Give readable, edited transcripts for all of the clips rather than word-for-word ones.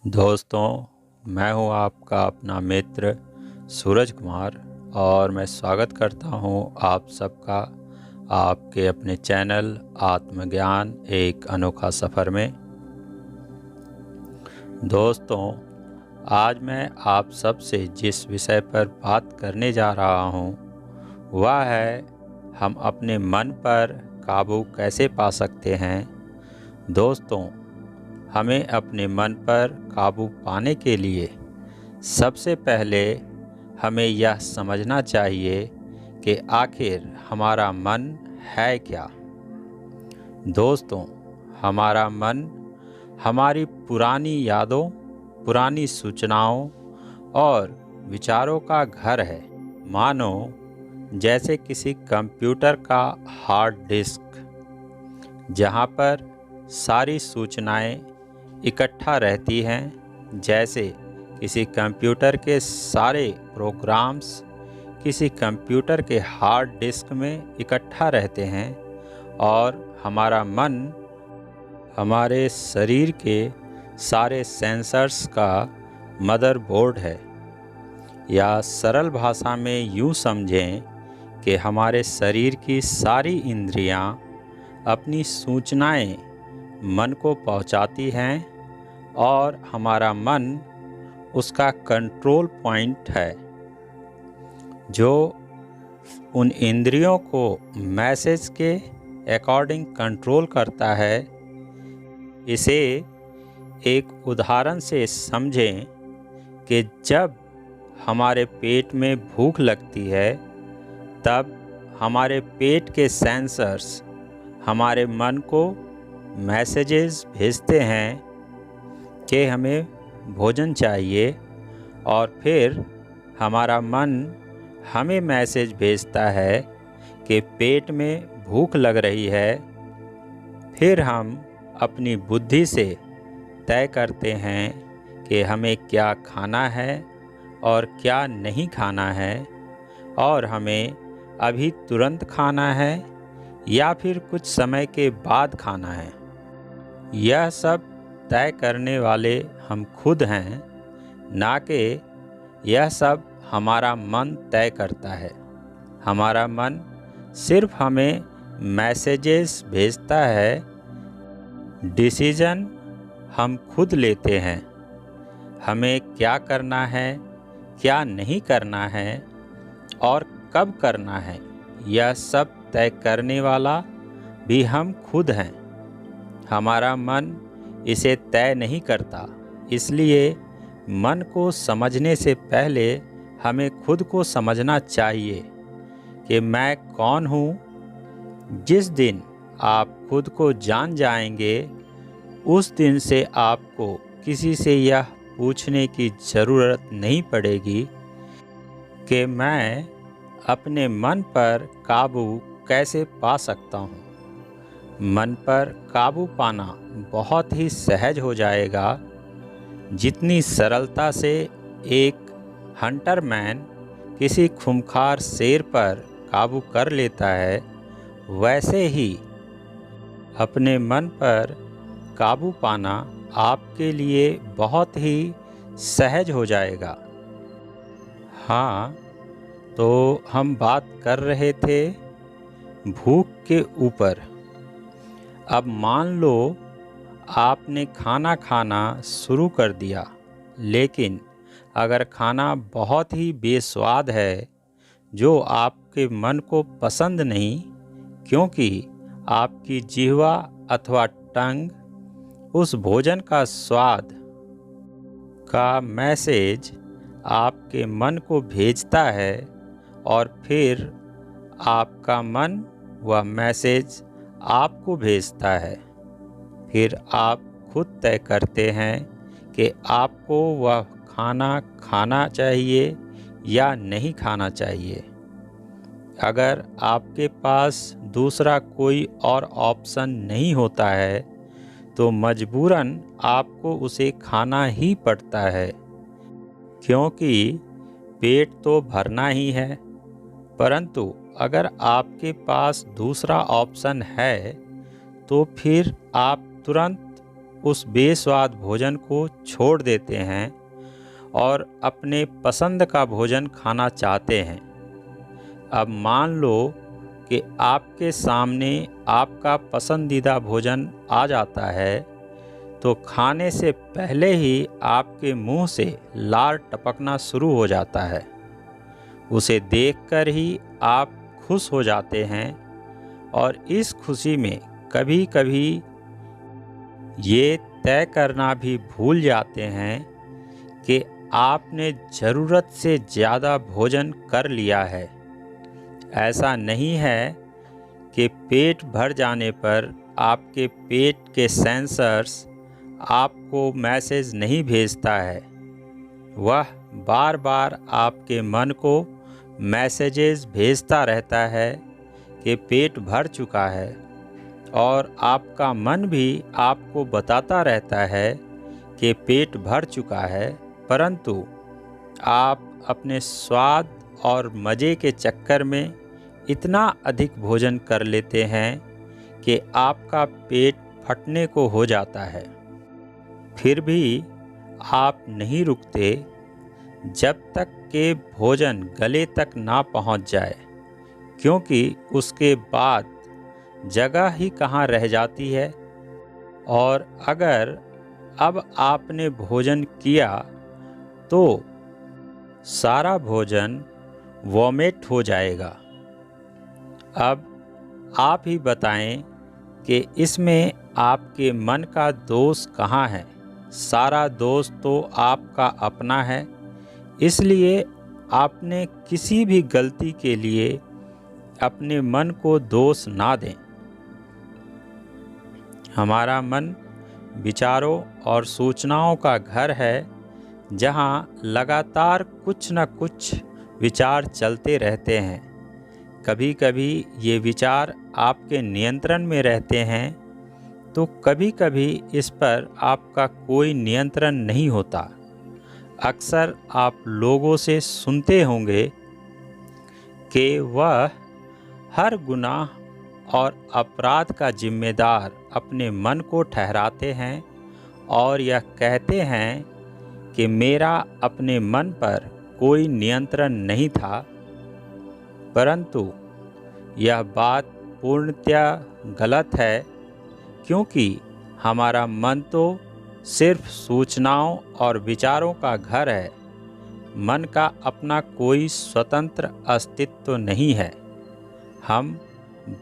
दोस्तों, मैं हूं आपका अपना मित्र सूरज कुमार और मैं स्वागत करता हूं आप सबका आपके अपने चैनल आत्मज्ञान एक अनोखा सफ़र में। दोस्तों, आज मैं आप सब से जिस विषय पर बात करने जा रहा हूं वह है हम अपने मन पर काबू कैसे पा सकते हैं। दोस्तों, हमें अपने मन पर काबू पाने के लिए सबसे पहले हमें यह समझना चाहिए कि आखिर हमारा मन है क्या। दोस्तों, हमारा मन हमारी पुरानी यादों, पुरानी सूचनाओं और विचारों का घर है। मानो जैसे किसी कंप्यूटर का हार्ड डिस्क, जहाँ पर सारी सूचनाएं इकट्ठा रहती हैं। जैसे किसी कंप्यूटर के सारे प्रोग्राम्स किसी कंप्यूटर के हार्ड डिस्क में इकट्ठा रहते हैं और हमारा मन हमारे शरीर के सारे सेंसर्स का मदरबोर्ड है। या सरल भाषा में यूँ समझें कि हमारे शरीर की सारी इंद्रियां अपनी सूचनाएं मन को पहुंचाती हैं और हमारा मन उसका कंट्रोल पॉइंट है जो उन इंद्रियों को मैसेज के अकॉर्डिंग कंट्रोल करता है। इसे एक उदाहरण से समझें कि जब हमारे पेट में भूख लगती है तब हमारे पेट के सेंसर्स हमारे मन को मैसेजेस भेजते हैं कि हमें भोजन चाहिए और फिर हमारा मन हमें मैसेज भेजता है कि पेट में भूख लग रही है। फिर हम अपनी बुद्धि से तय करते हैं कि हमें क्या खाना है और क्या नहीं खाना है और हमें अभी तुरंत खाना है या फिर कुछ समय के बाद खाना है। यह सब तय करने वाले हम खुद हैं, ना कि यह सब हमारा मन तय करता है। हमारा मन सिर्फ हमें मैसेजेस भेजता है। डिसीजन हम खुद लेते हैं। हमें क्या करना है, क्या नहीं करना है और कब करना है, यह सब तय करने वाला भी हम खुद हैं। हमारा मन इसे तय नहीं करता। इसलिए मन को समझने से पहले हमें खुद को समझना चाहिए कि मैं कौन हूँ। जिस दिन आप खुद को जान जाएंगे उस दिन से आपको किसी से यह पूछने की ज़रूरत नहीं पड़ेगी कि मैं अपने मन पर काबू कैसे पा सकता हूँ। मन पर काबू पाना बहुत ही सहज हो जाएगा। जितनी सरलता से एक हंटरमैन किसी खूंखार शेर पर काबू कर लेता है, वैसे ही अपने मन पर काबू पाना आपके लिए बहुत ही सहज हो जाएगा। हाँ, तो हम बात कर रहे थे भूख के ऊपर। अब मान लो आपने खाना खाना शुरू कर दिया, लेकिन अगर खाना बहुत ही बेस्वाद है, जो आपके मन को पसंद नहीं, क्योंकि आपकी जिह्वा अथवा टंग उस भोजन का स्वाद का मैसेज आपके मन को भेजता है और फिर आपका मन वह मैसेज आपको भेजता है। फिर आप खुद तय करते हैं कि आपको वह खाना खाना चाहिए या नहीं खाना चाहिए। अगर आपके पास दूसरा कोई और ऑप्शन नहीं होता है तो मजबूरन आपको उसे खाना ही पड़ता है, क्योंकि पेट तो भरना ही है। परंतु अगर आपके पास दूसरा ऑप्शन है तो फिर आप तुरंत उस बेस्वाद भोजन को छोड़ देते हैं और अपने पसंद का भोजन खाना चाहते हैं। अब मान लो कि आपके सामने आपका पसंदीदा भोजन आ जाता है, तो खाने से पहले ही आपके मुंह से लार टपकना शुरू हो जाता है। उसे देखकर ही आप खुश हो जाते हैं और इस खुशी में कभी कभी ये तय करना भी भूल जाते हैं कि आपने ज़रूरत से ज़्यादा भोजन कर लिया है। ऐसा नहीं है कि पेट भर जाने पर आपके पेट के सेंसर्स आपको मैसेज नहीं भेजता है। वह बार बार आपके मन को मैसेजेस भेजता रहता है कि पेट भर चुका है, और आपका मन भी आपको बताता रहता है कि पेट भर चुका है, परंतु आप अपने स्वाद और मज़े के चक्कर में इतना अधिक भोजन कर लेते हैं कि आपका पेट फटने को हो जाता है। फिर भी आप नहीं रुकते जब तक कि भोजन गले तक ना पहुंच जाए, क्योंकि उसके बाद जगह ही कहाँ रह जाती है। और अगर अब आपने भोजन किया तो सारा भोजन वॉमिट हो जाएगा। अब आप ही बताएं कि इसमें आपके मन का दोष कहाँ है। सारा दोष तो आपका अपना है, इसलिए आपने किसी भी गलती के लिए अपने मन को दोष ना दें। हमारा मन विचारों और सूचनाओं का घर है, जहाँ लगातार कुछ न कुछ विचार चलते रहते हैं। कभी कभी ये विचार आपके नियंत्रण में रहते हैं, तो कभी कभी इस पर आपका कोई नियंत्रण नहीं होता। अक्सर आप लोगों से सुनते होंगे कि वह हर गुनाह और अपराध का जिम्मेदार अपने मन को ठहराते हैं और यह कहते हैं कि मेरा अपने मन पर कोई नियंत्रण नहीं था। परंतु यह बात पूर्णतया गलत है, क्योंकि हमारा मन तो सिर्फ सूचनाओं और विचारों का घर है। मन का अपना कोई स्वतंत्र अस्तित्व नहीं है। हम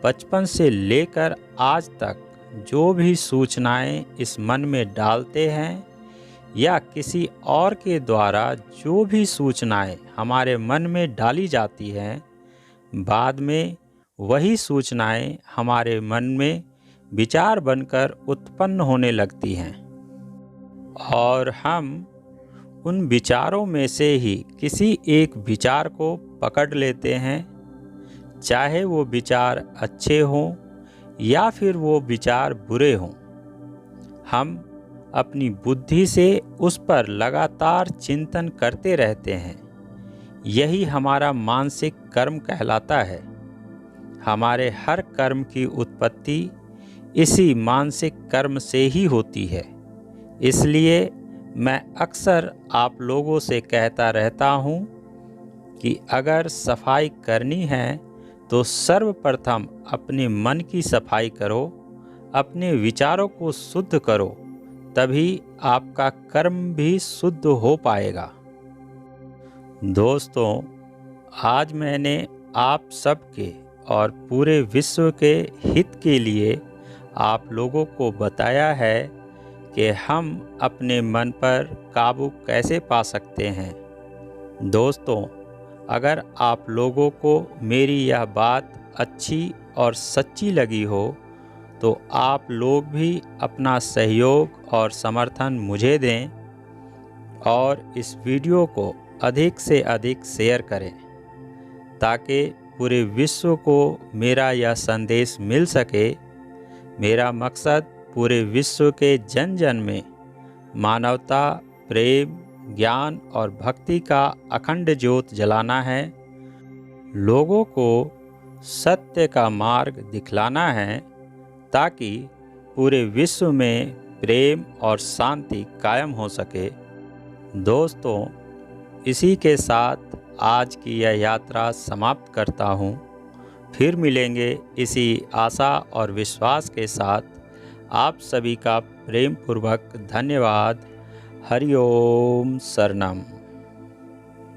बचपन से लेकर आज तक जो भी सूचनाएं इस मन में डालते हैं, या किसी और के द्वारा जो भी सूचनाएं हमारे मन में डाली जाती हैं, बाद में वही सूचनाएं हमारे मन में विचार बनकर उत्पन्न होने लगती हैं, और हम उन विचारों में से ही किसी एक विचार को पकड़ लेते हैं, चाहे वो विचार अच्छे हों या फिर वो विचार बुरे हों। हम अपनी बुद्धि से उस पर लगातार चिंतन करते रहते हैं। यही हमारा मानसिक कर्म कहलाता है। हमारे हर कर्म की उत्पत्ति इसी मानसिक कर्म से ही होती है। इसलिए मैं अक्सर आप लोगों से कहता रहता हूँ कि अगर सफाई करनी है तो सर्वप्रथम अपने मन की सफाई करो, अपने विचारों को शुद्ध करो, तभी आपका कर्म भी शुद्ध हो पाएगा। दोस्तों, आज मैंने आप सबके और पूरे विश्व के हित के लिए आप लोगों को बताया है कि हम अपने मन पर काबू कैसे पा सकते हैं। दोस्तों, अगर आप लोगों को मेरी यह बात अच्छी और सच्ची लगी हो, तो आप लोग भी अपना सहयोग और समर्थन मुझे दें और इस वीडियो को अधिक से अधिक शेयर करें, ताकि पूरे विश्व को मेरा यह संदेश मिल सके। मेरा मकसद पूरे विश्व के जन जन में मानवता, प्रेम, ज्ञान और भक्ति का अखंड ज्योत जलाना है। लोगों को सत्य का मार्ग दिखलाना है, ताकि पूरे विश्व में प्रेम और शांति कायम हो सके। दोस्तों, इसी के साथ आज की यह यात्रा समाप्त करता हूँ। फिर मिलेंगे इसी आशा और विश्वास के साथ। आप सभी का प्रेम पूर्वक धन्यवाद। हरि ओम शरणम।